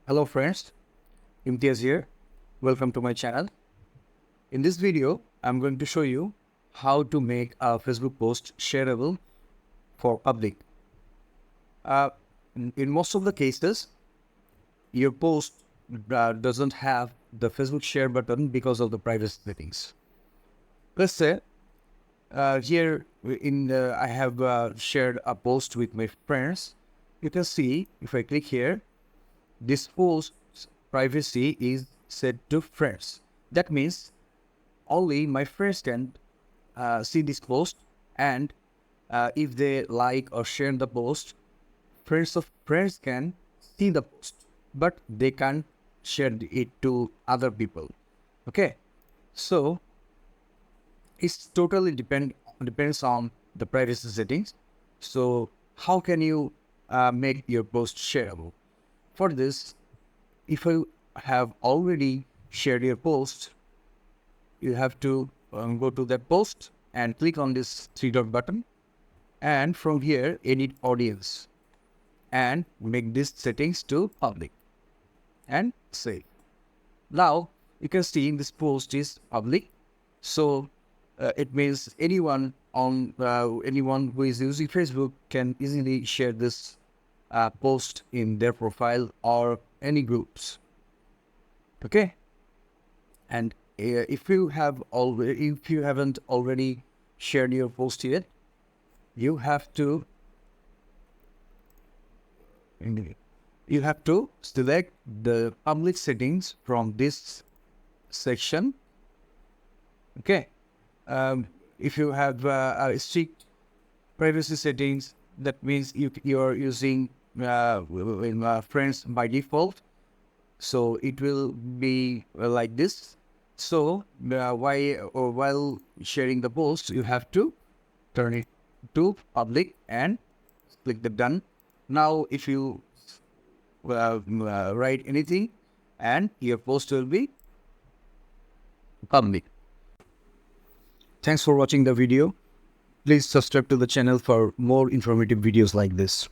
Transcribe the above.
Hello friends, Imtiaz here. Welcome to my channel. In this video, I'm going to show you how to make a Facebook post shareable for public. In most of the cases, your post doesn't have the Facebook share button because of the privacy settings. Let's say here I have shared a post with my friends. You can see if I click here, this post's privacy is set to friends. That means only my friends can see this post, and if they like or share the post, friends of friends can see the post, but they can't share it to other people. Okay, so it's totally depends on the privacy settings. So how can you make your post shareable? For this, if you have already shared your post, you have to go to that post and click on this three dot button, and from here edit audience and make this settings to public and save. Now you can see this post is public, so it means anyone who is using Facebook can easily share this post in their profile or any groups. Okay, and if you haven't already shared your post yet, you have to select the public settings from this section. Okay, if you have a strict privacy settings, that means you are using friends by default, so it will be like this. So while sharing the post, you have to turn it to public and click the done. Now if you write anything, and your post will be public. Thanks for watching the video. Please subscribe to the channel for more informative videos like this.